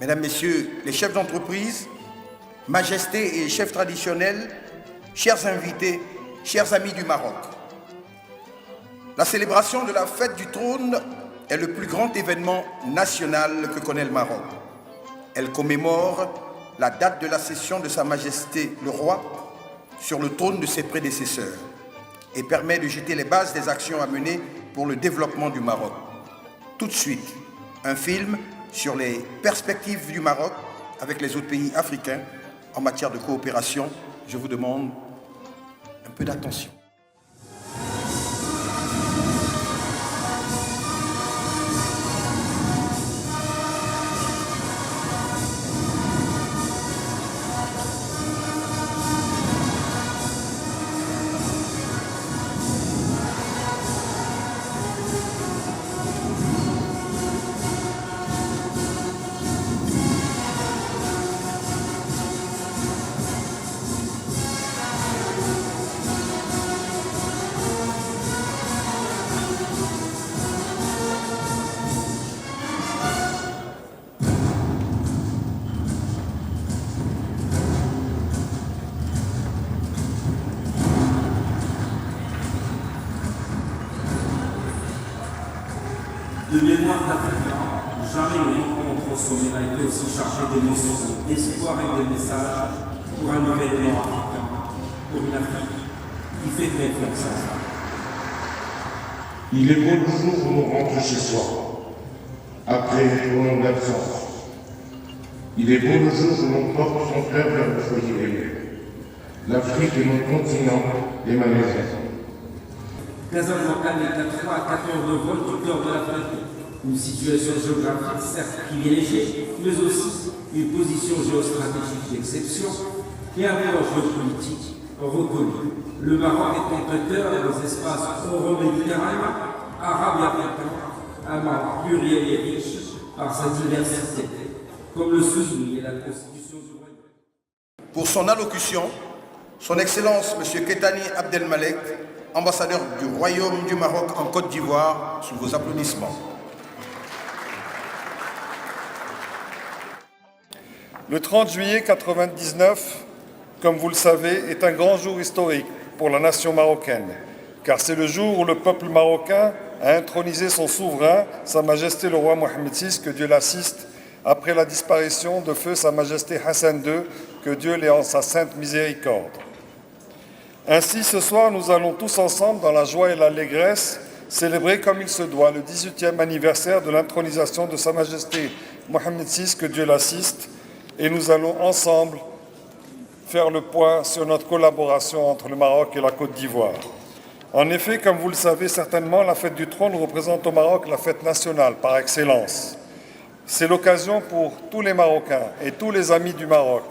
Mesdames, Messieurs les chefs d'entreprise, majestés et chefs traditionnels, chers invités, chers amis du Maroc. La célébration de la fête du trône est le plus grand événement national que connaît le Maroc. Elle commémore la date de l'accession de Sa Majesté le Roi sur le trône de ses prédécesseurs et permet de jeter les bases des actions à mener pour le développement du Maroc. Tout de suite, un film sur les perspectives du Maroc avec les autres pays africains en matière de coopération. Je vous demande un peu d'attention. De mémoire d'Africain, jamais une rencontre au sommet n'a été aussi chargée d'émotions, d'espoir et de messages pour un événement africain, pour une Afrique qui fait confiance à ça. Il est beau le jour où on rentre chez soi, après une longue absence. Il est beau le jour où l'on porte son cœur vers le foyer aimé. L'Afrique est mon continent et ma maison. Casablanca est à 3 à 4 heures de vol du cœur de l'Afrique. Une situation géographique certes privilégiée, mais aussi une position géostratégique d'exception et un plan géopolitique reconnu. Le Maroc est en cœur des espaces euro-méditerranéens, arabes et africains, un Maroc pluriel et riche par sa diversité, comme le souligne la Constitution du Royaume. Pour son allocution, Son Excellence M. Kettani Abdelmalek, ambassadeur du Royaume du Maroc en Côte d'Ivoire, sous vos applaudissements. Le 30 juillet 1999, comme vous le savez, est un grand jour historique pour la nation marocaine, car c'est le jour où le peuple marocain a intronisé son souverain, Sa Majesté le roi Mohamed VI, que Dieu l'assiste, après la disparition de feu Sa Majesté Hassan II, que Dieu l'ait en sa sainte miséricorde. Ainsi, ce soir, nous allons tous ensemble, dans la joie et l'allégresse, célébrer comme il se doit le 18e anniversaire de l'intronisation de Sa Majesté Mohamed VI, que Dieu l'assiste, et nous allons ensemble faire le point sur notre collaboration entre le Maroc et la Côte d'Ivoire. En effet, comme vous le savez certainement, la fête du trône représente au Maroc la fête nationale par excellence. C'est l'occasion pour tous les Marocains et tous les amis du Maroc,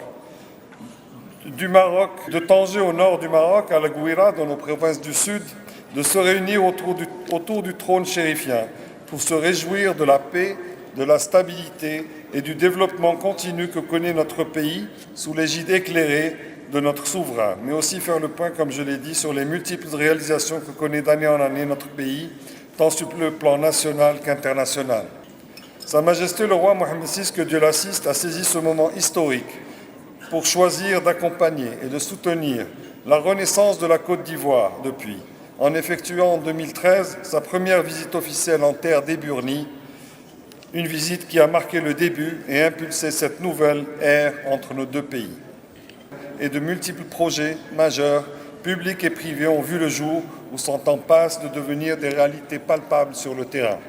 de Tanger au nord du Maroc, à la Gouira, dans nos provinces du sud, de se réunir autour du trône chérifien pour se réjouir de la paix, de la stabilité et du développement continu que connaît notre pays sous l'égide éclairée de notre souverain, mais aussi faire le point, comme je l'ai dit, sur les multiples réalisations que connaît d'année en année notre pays, tant sur le plan national qu'international. Sa Majesté le roi Mohamed VI, que Dieu l'assiste, a saisi ce moment historique pour choisir d'accompagner et de soutenir la renaissance de la Côte d'Ivoire depuis, en effectuant en 2013 sa première visite officielle en terre d'Éburnie, une visite qui a marqué le début et impulsé cette nouvelle ère entre nos deux pays. Et de multiples projets majeurs, publics et privés, ont vu le jour ou sont en passe de devenir des réalités palpables sur le terrain.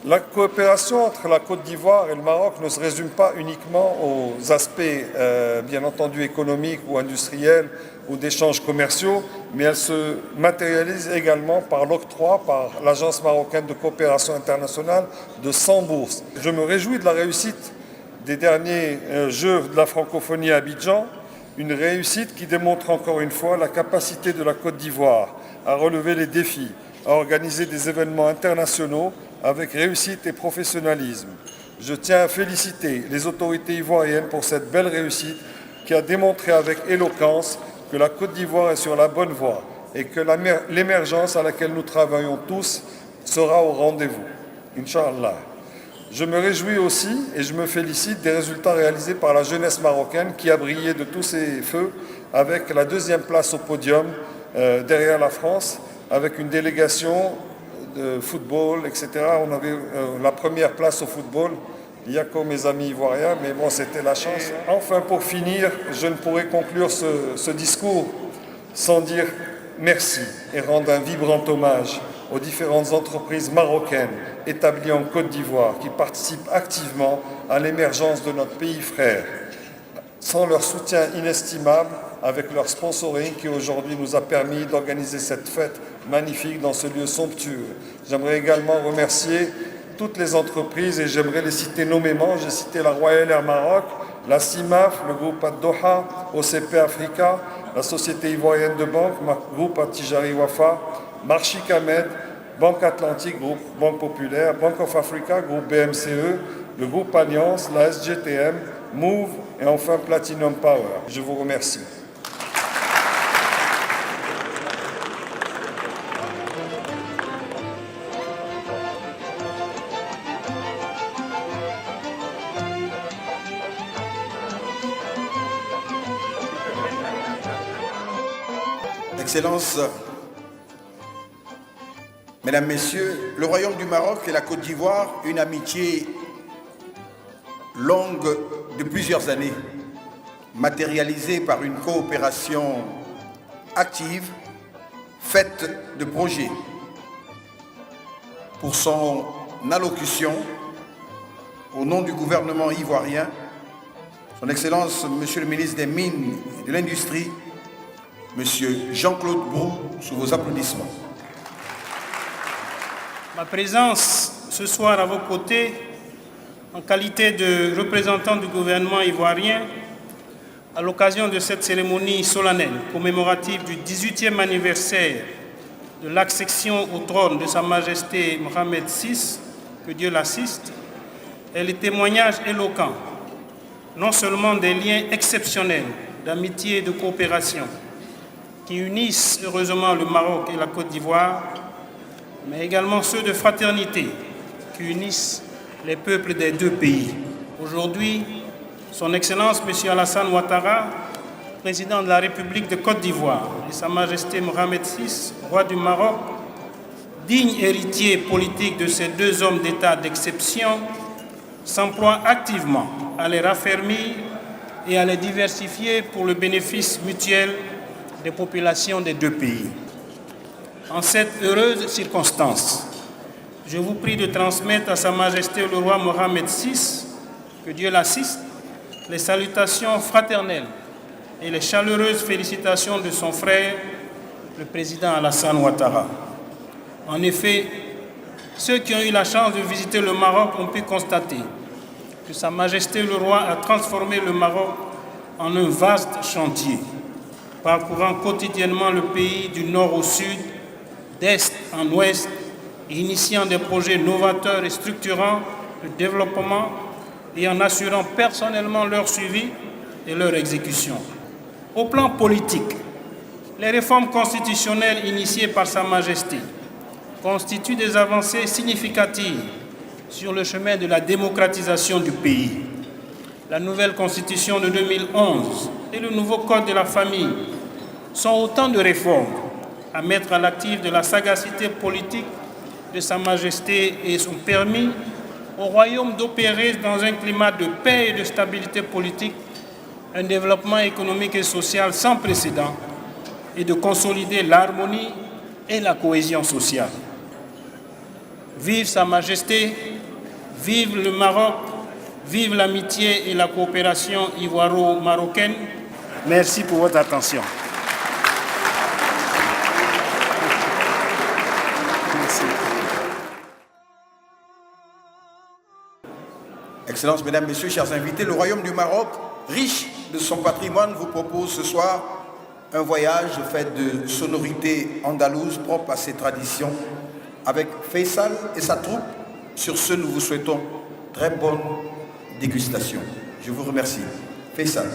La coopération entre la Côte d'Ivoire et le Maroc ne se résume pas uniquement aux aspects, bien entendu, économiques ou industriels ou d'échanges commerciaux, mais elle se matérialise également par l'octroi par l'Agence marocaine de coopération internationale de 100 bourses. Je me réjouis de la réussite des derniers Jeux de la francophonie à Abidjan, une réussite qui démontre encore une fois la capacité de la Côte d'Ivoire à relever les défis, à organiser des événements internationaux avec réussite et professionnalisme. Je tiens à féliciter les autorités ivoiriennes pour cette belle réussite qui a démontré avec éloquence que la Côte d'Ivoire est sur la bonne voie et que l'émergence à laquelle nous travaillons tous sera au rendez-vous, Inch'Allah. Je me réjouis aussi et je me félicite des résultats réalisés par la jeunesse marocaine qui a brillé de tous ses feux avec la deuxième place au podium derrière la France, avec une délégation de football, etc. On avait la première place au football. Il n'y a que mes amis ivoiriens, mais bon, c'était la chance. Enfin, pour finir, je ne pourrais conclure ce discours sans dire merci et rendre un vibrant hommage aux différentes entreprises marocaines établies en Côte d'Ivoire qui participent activement à l'émergence de notre pays frère. Sans leur soutien inestimable, avec leur sponsoring qui aujourd'hui nous a permis d'organiser cette fête magnifique dans ce lieu somptueux. J'aimerais également remercier toutes les entreprises et j'aimerais les citer nommément. J'ai cité la Royal Air Maroc, la CIMAF, le groupe Ad-Doha, OCP Africa, la Société Ivoirienne de Banque, groupe Attijari Wafa, Marchik Ahmed, Banque Atlantique, groupe Banque Populaire, Bank of Africa, groupe BMCE, le groupe Alliance, la SGTM, Move et enfin Platinum Power. Je vous remercie. Excellences, Mesdames, Messieurs, le Royaume du Maroc et la Côte d'Ivoire, une amitié longue de plusieurs années, matérialisée par une coopération active, faite de projets. Pour son allocution, au nom du gouvernement ivoirien, Son Excellence, Monsieur le ministre des Mines et de l'Industrie, Monsieur Jean-Claude Brou, sous vos applaudissements. Ma présence ce soir à vos côtés, en qualité de représentant du gouvernement ivoirien, à l'occasion de cette cérémonie solennelle commémorative du 18e anniversaire de l'accession au trône de Sa Majesté Mohamed VI, que Dieu l'assiste, est le témoignage éloquent, non seulement des liens exceptionnels d'amitié et de coopération qui unissent heureusement le Maroc et la Côte d'Ivoire, mais également ceux de fraternité qui unissent les peuples des deux pays. Aujourd'hui, Son Excellence M. Alassane Ouattara, président de la République de Côte d'Ivoire, et Sa Majesté Mohamed VI, roi du Maroc, digne héritier politique de ces deux hommes d'État d'exception, s'emploient activement à les raffermir et à les diversifier pour le bénéfice mutuel des populations des deux pays. En cette heureuse circonstance, je vous prie de transmettre à Sa Majesté le roi Mohamed VI, que Dieu l'assiste, les salutations fraternelles et les chaleureuses félicitations de son frère, le président Alassane Ouattara. En effet, ceux qui ont eu la chance de visiter le Maroc ont pu constater que Sa Majesté le roi a transformé le Maroc en un vaste chantier, parcourant quotidiennement le pays du nord au sud, d'est en ouest, initiant des projets novateurs et structurant le développement et en assurant personnellement leur suivi et leur exécution. Au plan politique, les réformes constitutionnelles initiées par Sa Majesté constituent des avancées significatives sur le chemin de la démocratisation du pays. La nouvelle constitution de 2011 et le nouveau code de la famille sont autant de réformes à mettre à l'actif de la sagacité politique de Sa Majesté et ont permis au royaume d'opérer dans un climat de paix et de stabilité politique, un développement économique et social sans précédent et de consolider l'harmonie et la cohésion sociale. Vive Sa Majesté, vive le Maroc, vive l'amitié et la coopération ivoiro-marocaine. Merci pour votre attention. Excellences, Mesdames, Messieurs, chers invités, le Royaume du Maroc, riche de son patrimoine, vous propose ce soir un voyage fait de sonorités andalouses propres à ses traditions avec Faisal et sa troupe. Sur ce, nous vous souhaitons très bonne dégustation. Je vous remercie. Faisal.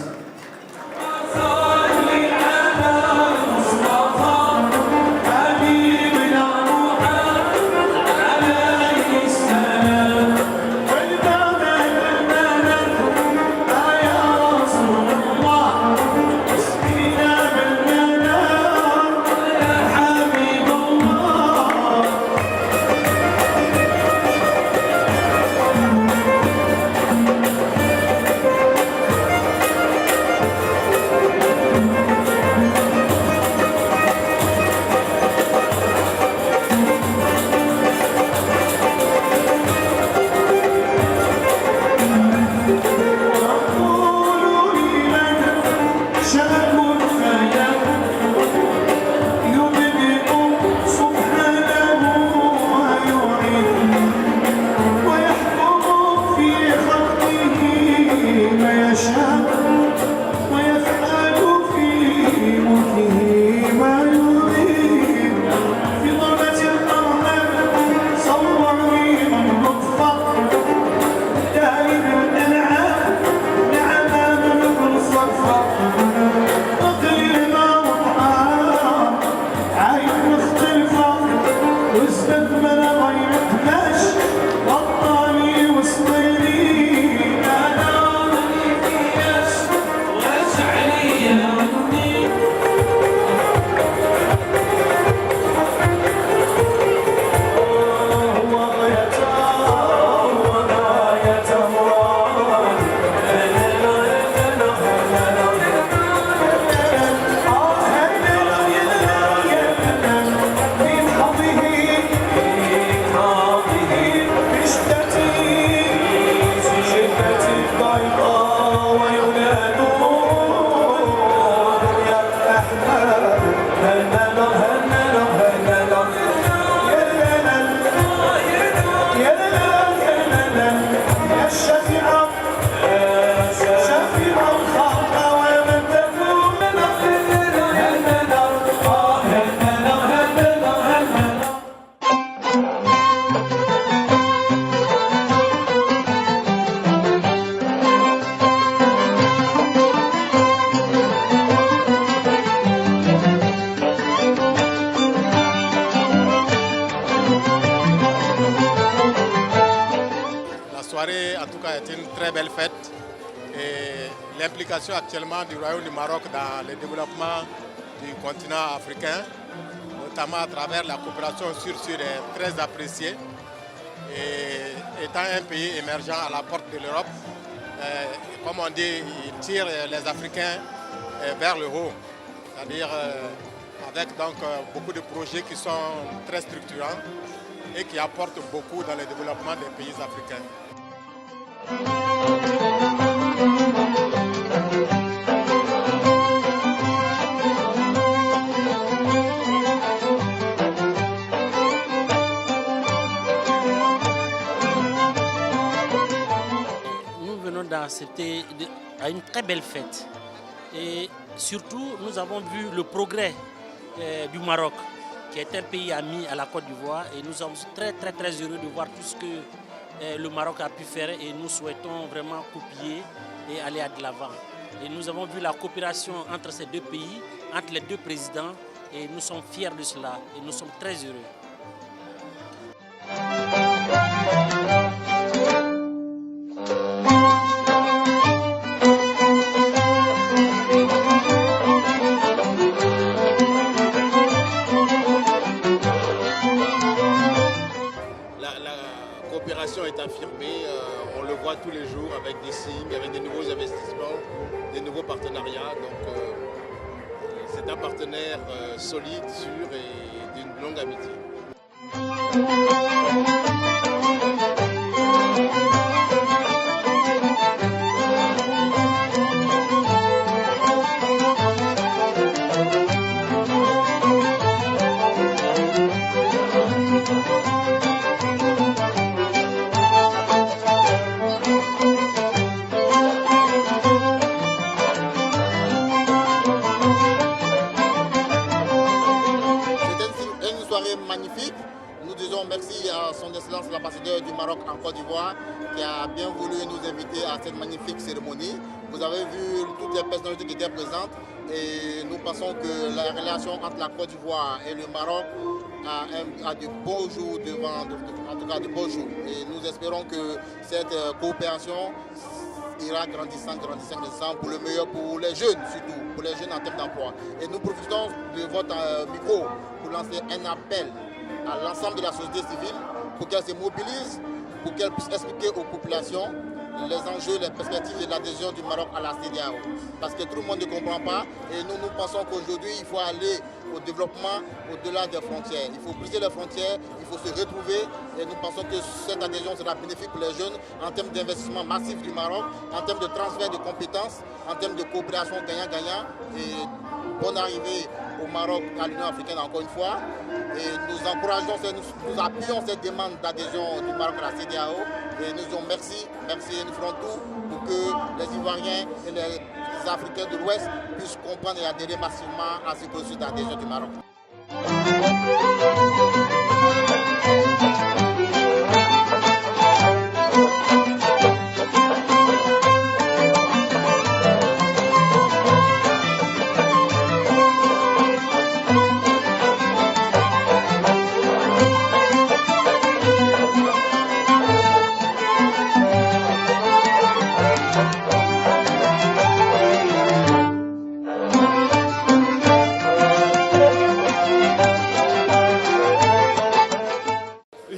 soirée, en tout cas, est une très belle fête. Et l'implication actuellement du Royaume du Maroc dans le développement du continent africain, notamment à travers la coopération sur est très appréciée. Et étant un pays émergent à la porte de l'Europe, comme on dit, il tire les Africains vers le haut. C'est-à-dire avec donc beaucoup de projets qui sont très structurants et qui apportent beaucoup dans le développement des pays africains. Nous venons d'assister à une très belle fête et surtout nous avons vu le progrès du Maroc, qui est un pays ami à la Côte d'Ivoire, et nous sommes très heureux de voir tout ce que le Maroc a pu faire, et nous souhaitons vraiment copier et aller de l'avant. Et nous avons vu la coopération entre ces deux pays, entre les deux présidents, et nous sommes fiers de cela et nous sommes très heureux. La coopération est affirmée, on le voit tous les jours avec des signes, avec des nouveaux investissements, des nouveaux partenariats. Donc c'est un partenaire solide, sûr et d'une longue amitié. Magnifique. Nous disons merci à son Excellence l'ambassadeur du Maroc en Côte d'Ivoire qui a bien voulu nous inviter à cette magnifique cérémonie. Vous avez vu toutes les personnalités qui étaient présentes et nous pensons que la relation entre la Côte d'Ivoire et le Maroc a de beaux jours devant, en tout cas de beaux jours. Et nous espérons que cette coopération ira grandissant pour le meilleur pour les jeunes surtout, pour les jeunes en termes d'emploi. Et nous profitons de votre micro pour lancer un appel à l'ensemble de la société civile pour qu'elle se mobilise, pour qu'elle puisse expliquer aux populations les enjeux, les perspectives et l'adhésion du Maroc à la CEDEAO. Parce que tout le monde ne comprend pas et nous pensons qu'aujourd'hui il faut aller au développement au-delà des frontières. Il faut briser les frontières, il faut se retrouver et nous pensons que cette adhésion sera bénéfique pour les jeunes en termes d'investissement massif du Maroc, en termes de transfert de compétences, en termes de coopération gagnant-gagnant. Et bonne arrivée au Maroc, à l'Union africaine encore une fois. Et nous encourageons, nous appuyons cette demande d'adhésion du Maroc à la CEDEAO. Et nous disons merci et nous ferons tout pour que les Ivoiriens et les Africains de l'Ouest puissent comprendre et adhérer massivement à ce processus d'adhésion du Maroc.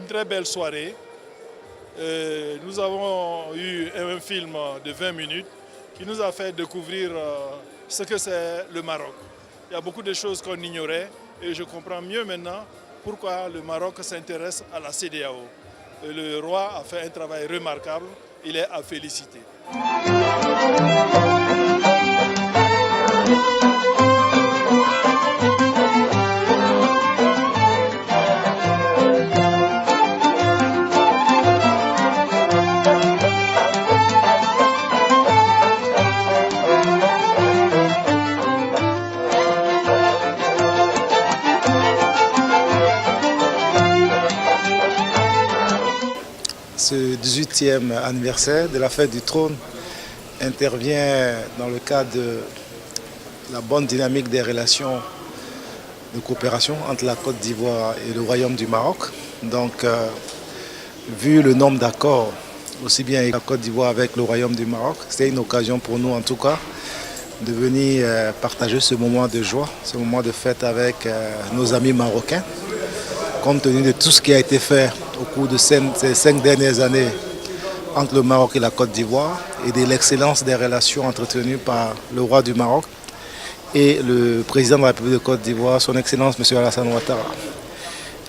Très belle soirée. Nous avons eu un film de 20 minutes qui nous a fait découvrir ce que c'est le Maroc. Il y a beaucoup de choses qu'on ignorait et je comprends mieux maintenant pourquoi le Maroc s'intéresse à la CEDEAO. Le roi a fait un travail remarquable, il est à féliciter. Ce 18e anniversaire de la fête du trône intervient dans le cadre de la bonne dynamique des relations de coopération entre la Côte d'Ivoire et le Royaume du Maroc. Donc, vu le nombre d'accords aussi bien la Côte d'Ivoire avec le Royaume du Maroc. C'était une occasion pour nous en tout cas de venir partager ce moment de joie, ce moment de fête avec nos amis marocains. Compte tenu de tout ce qui a été fait au cours de ces 5 dernières années entre le Maroc et la Côte d'Ivoire et de l'excellence des relations entretenues par le roi du Maroc et le président de la République de Côte d'Ivoire, son Excellence M. Alassane Ouattara.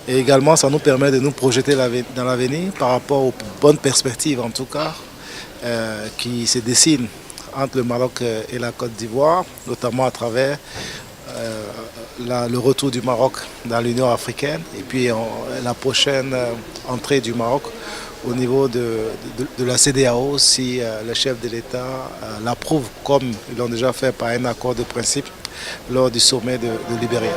Et également, ça nous permet de nous projeter dans l'avenir par rapport aux bonnes perspectives, en tout cas, qui se dessinent entre le Maroc et la Côte d'Ivoire, notamment à travers le retour du Maroc dans l'Union africaine et puis la prochaine entrée du Maroc au niveau de la CEDEAO si le chef de l'État l'approuve comme ils l'ont déjà fait par un accord de principe lors du sommet de Libéria.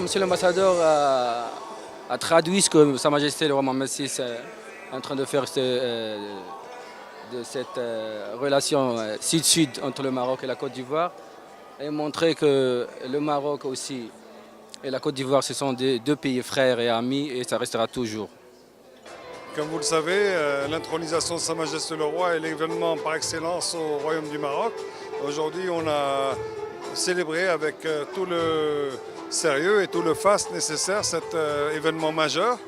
Monsieur l'ambassadeur a traduit ce que Sa Majesté le roi Mohamed VI est en train de faire de cette relation sud-sud entre le Maroc et la Côte d'Ivoire et montrer que le Maroc aussi et la Côte d'Ivoire ce sont deux pays frères et amis et ça restera toujours. Comme vous le savez, l'intronisation de Sa Majesté le Roi est l'événement par excellence au Royaume du Maroc. Aujourd'hui, on a célébré avec tout le sérieux et tout le faste nécessaire cet événement majeur.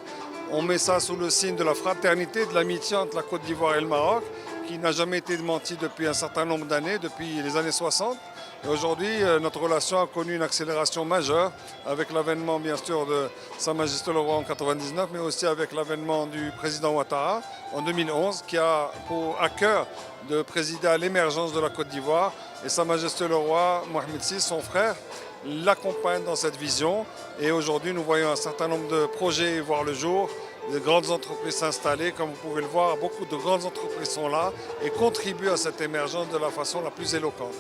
On met ça sous le signe de la fraternité, de l'amitié entre la Côte d'Ivoire et le Maroc, qui n'a jamais été démentie depuis un certain nombre d'années, depuis les années 60. Et aujourd'hui, notre relation a connu une accélération majeure avec l'avènement bien sûr de Sa Majesté le Roi en 1999, mais aussi avec l'avènement du président Ouattara en 2011, qui a à cœur de présider à l'émergence de la Côte d'Ivoire. Et Sa Majesté le Roi Mohamed VI, son frère, l'accompagne dans cette vision. Et aujourd'hui, nous voyons un certain nombre de projets voir le jour, de grandes entreprises s'installer. Comme vous pouvez le voir, beaucoup de grandes entreprises sont là et contribuent à cette émergence de la façon la plus éloquente.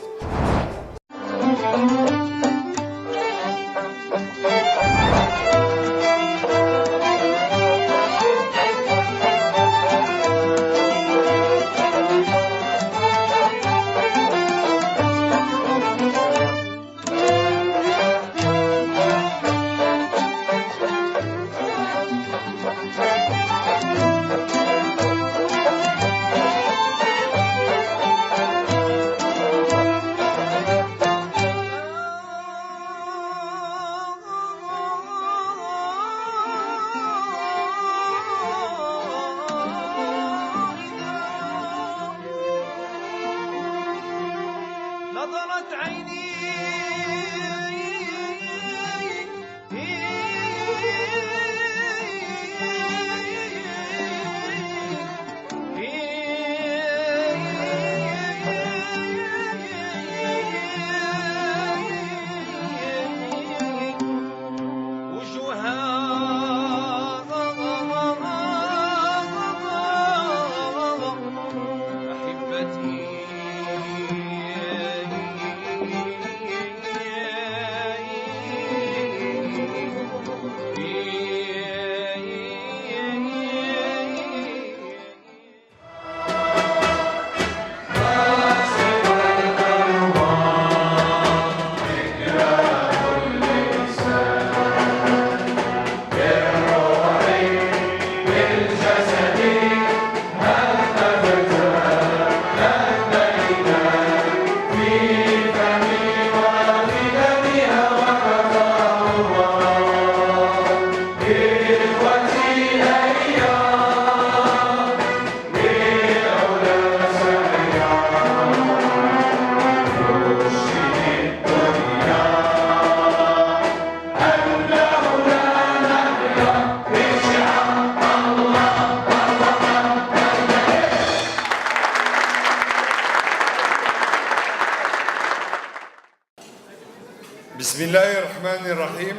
بسم الله الرحمن الرحيم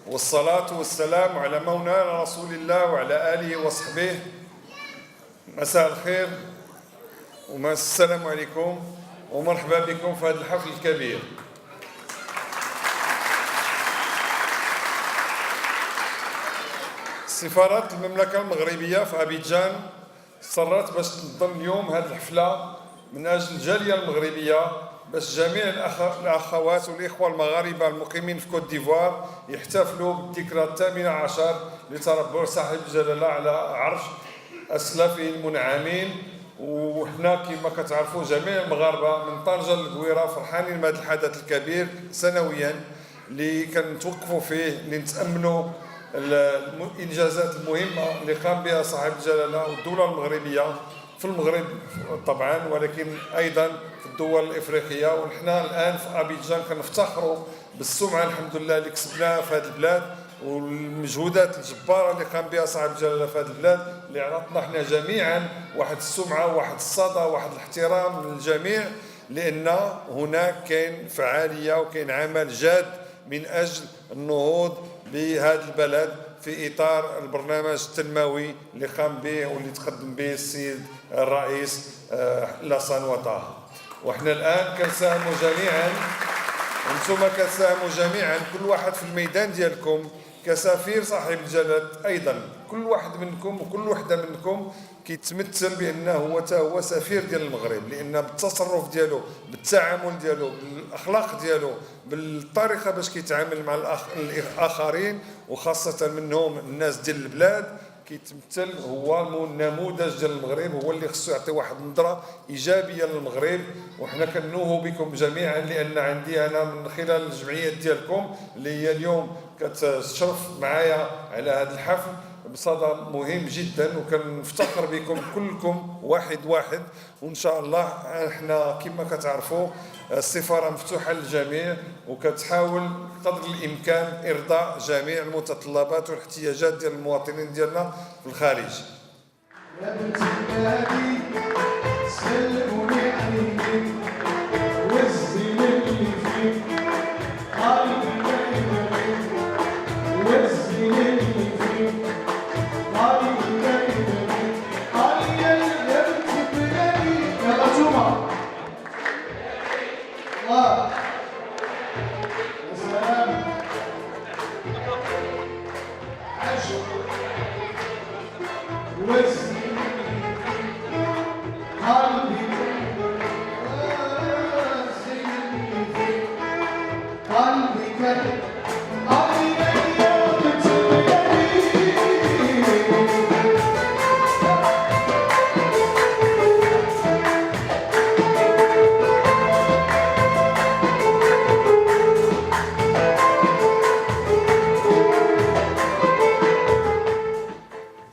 والصلاة والسلام على مولانا رسول الله وعلى آله وصحبه. مساء الخير والسلام عليكم ومرحبا بكم في هذا الحفل الكبير. سفارة المملكة المغربية في أبيجان صرت باش تنظم اليوم هذه الحفلة من أجل الجالية المغربية باش جميع الأخوات والإخوة المغاربة المقيمين في كوت ديفوار يحتفلوا بالذكرى 18 لتربع صاحب الجلالة على عرش أسلافه المنعمين. وحنا كما كتعرفوا جميع المغاربة من طنجة للقويرة فرحانين بهذا الحدث الكبير سنويا اللي كنتوقفوا فيه لنتأملوا الإنجازات المهمة اللي قام بها صاحب الجلالة والدولة المغربية في المغرب طبعا ولكن أيضا في الدول الإفريقية. ونحن الآن في أبيجان كنفتخروا بالسمعة الحمد لله اللي كسبناها في هذه البلاد والمجهودات الجبارة اللي قام بها صاحب الجلالة في هذه البلاد اللي عطتنا احنا جميعا واحد السمعة واحد الصدى واحد الاحترام من الجميع لأن هناك كاين فعالية وكاين عمل جاد من أجل النهوض بهذا البلد في إطار البرنامج التنموي اللي قام به واللي تقدم به السيد الرئيس لاسان وطه. وإحنا الآن كنساهموا جميعا وانتم كتساهموا جميعا كل واحد في الميدان ديالكم كسفير صاحب الجلالة. أيضا كل واحد منكم وكل وحدة منكم كيتمثل بأنه هو سفير ديال المغرب لأن بالتصرف ديالو بالتعامل ديالو بالأخلاق ديالو بالطريقة باش كيتعامل مع الآخرين وخاصة منهم الناس ديال البلاد كيتمثل هو النموذج ديال المغرب هو اللي خصو يعطي واحد النظرة إيجابية للمغرب. وحنا كنوهو بكم جميعا لأن عندي أنا من خلال الجمعيات ديالكم اللي هي اليوم كتشرف معايا على هذا الحفل بصدى مهم جدا وكنفتخر بكم كلكم واحد وان شاء الله. احنا كما كتعرفوا السفاره مفتوحه للجميع وكتحاول قدر الامكان ارضاء جميع المتطلبات والاحتياجات ديال المواطنين ديالنا في الخارج. يا بنت النبي سلموني عليك والزين اللي فيك قلبي دايما والزين اللي فيك قلبي دايما قال يا بنت النبي يا رجومه الله يا سلام عشق والزين قلبي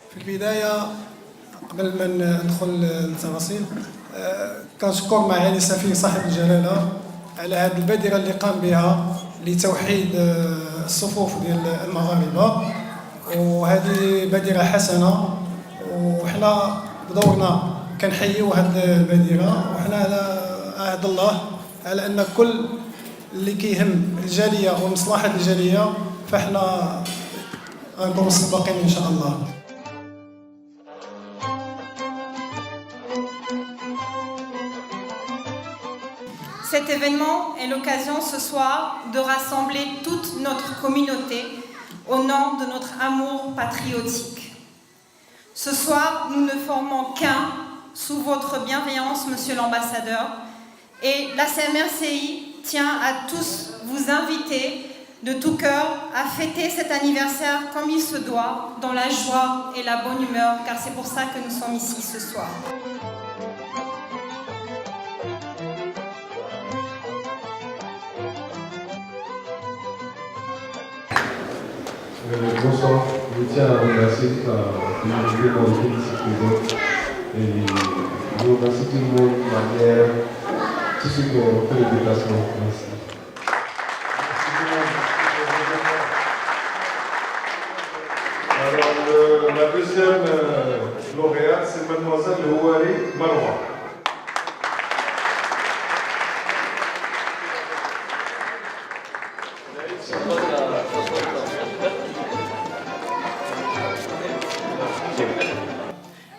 في البداية قبل ما ندخل للتفاصيل كنشكر معالي السفير صاحب الجلالة على هذه البادرة اللي قام بها لتوحيد الصفوف ديال المغاربة وهذه بادرة حسنة وحنا بدورنا كنحييو هذه البادرة وحنا على عهد الله على أن كل اللي كيهم الجالية ومصلحة الجالية فاحنا غنكونوا مسبقين إن شاء الله. Cet événement est l'occasion ce soir de rassembler toute notre communauté au nom de notre amour patriotique. Ce soir, nous ne formons qu'un sous votre bienveillance, Monsieur l'ambassadeur, et la CMRCI tient à tous vous inviter de tout cœur à fêter cet anniversaire comme il se doit, dans la joie et la bonne humeur, car c'est pour ça que nous sommes ici ce soir. Bonsoir, je tiens à remercier l'unité pour lequel ici présent et je remercie tout le monde de manière, tous ceux qui ont fait le déplacement. Merci. Alors la deuxième lauréate c'est mademoiselle Houari Maroua.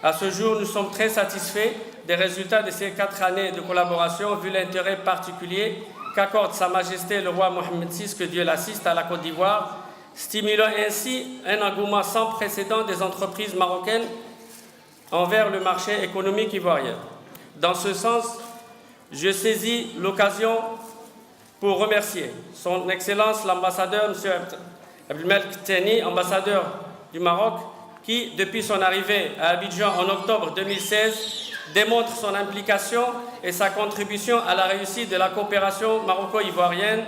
À ce jour, nous sommes très satisfaits des résultats de ces 4 années de collaboration, vu l'intérêt particulier qu'accorde Sa Majesté le roi Mohamed VI, que Dieu l'assiste, à la Côte d'Ivoire, stimulant ainsi un engouement sans précédent des entreprises marocaines envers le marché économique ivoirien. Dans ce sens, je saisis l'occasion pour remercier son Excellence l'ambassadeur M. Abdelmalek Teni, ambassadeur du Maroc, qui, depuis son arrivée à Abidjan en octobre 2016, démontre son implication et sa contribution à la réussite de la coopération maroco-ivoirienne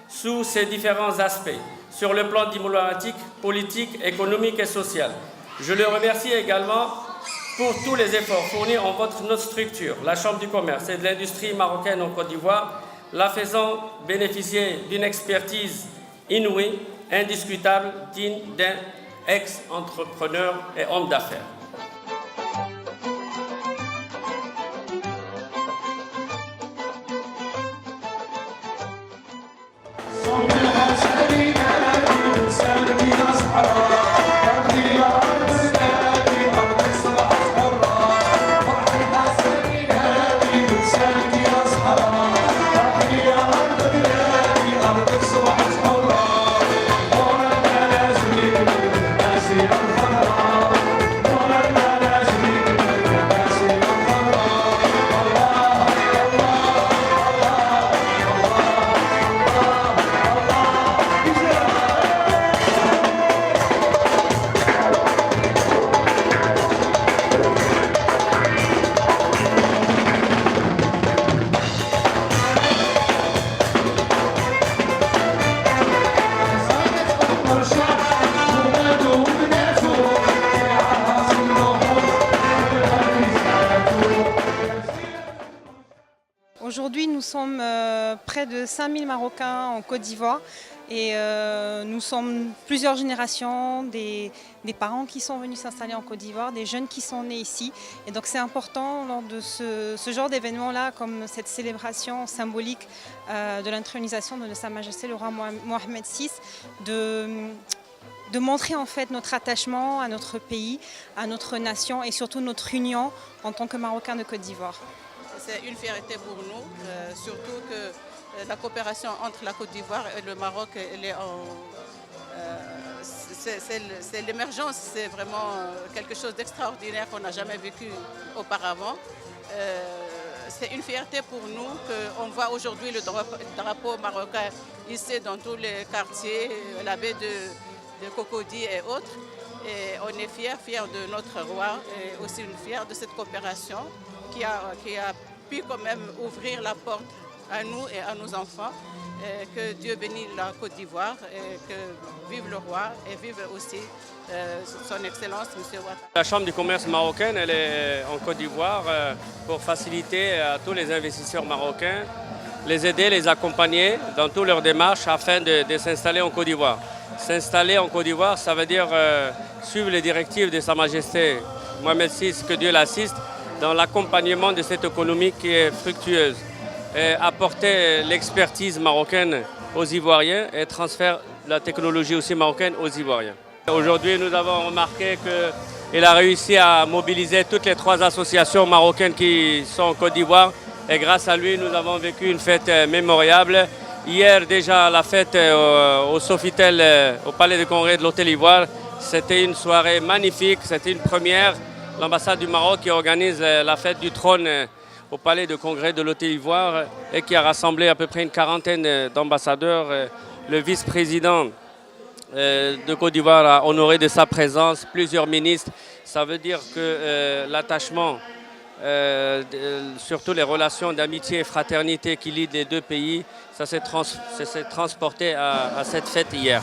sous ses différents aspects, sur le plan diplomatique, politique, économique et social. Je le remercie également pour tous les efforts fournis en notre structure, la Chambre du commerce et de l'industrie marocaine en Côte d'Ivoire, la faisant bénéficier d'une expertise inouïe, indiscutable, digne d'un ex-entrepreneur et homme d'affaires. Aujourd'hui, nous sommes près de 5000 Marocains en Côte d'Ivoire et nous sommes plusieurs générations, des parents qui sont venus s'installer en Côte d'Ivoire, des jeunes qui sont nés ici. Et donc c'est important lors de ce genre d'événement-là, comme cette célébration symbolique de l'intronisation de Sa Majesté le roi Mohamed VI, de montrer en fait notre attachement à notre pays, à notre nation et surtout notre union en tant que Marocains de Côte d'Ivoire. C'est une fierté pour nous, surtout que la coopération entre la Côte d'Ivoire et le Maroc, c'est l'émergence, c'est vraiment quelque chose d'extraordinaire qu'on n'a jamais vécu auparavant. C'est une fierté pour nous qu'on voit aujourd'hui le drapeau marocain hissé dans tous les quartiers, la baie de Cocody et autres. Et on est fiers de notre roi et aussi fiers de cette coopération qui a pu quand même ouvrir la porte à nous et à nos enfants. Et que Dieu bénisse la Côte d'Ivoire et que vive le roi et vive aussi son Excellence, M. Ouattara. La Chambre du commerce marocaine, elle est en Côte d'Ivoire pour faciliter à tous les investisseurs marocains, les aider, les accompagner dans toutes leurs démarches afin de s'installer en Côte d'Ivoire. S'installer en Côte d'Ivoire, ça veut dire suivre les directives de Sa Majesté Mohamed VI, que Dieu l'assiste, dans l'accompagnement de cette économie qui est fructueuse. Et apporter l'expertise marocaine aux Ivoiriens et transférer la technologie aussi marocaine aux Ivoiriens. Aujourd'hui, nous avons remarqué qu'il a réussi à mobiliser toutes les 3 associations marocaines qui sont en Côte d'Ivoire. Et grâce à lui, nous avons vécu une fête mémorable. Hier, déjà, la fête au Sofitel, au Palais de Congrès de l'Hôtel Ivoire, c'était une soirée magnifique, c'était une première. L'ambassade du Maroc qui organise la fête du trône au Palais de Congrès de l'Hôtel Ivoire et qui a rassemblé à peu près une quarantaine d'ambassadeurs. Le vice-président de Côte d'Ivoire a honoré de sa présence plusieurs ministres. Ça veut dire que l'attachement, surtout les relations d'amitié et fraternité qui lient les deux pays, ça s'est transporté à cette fête hier.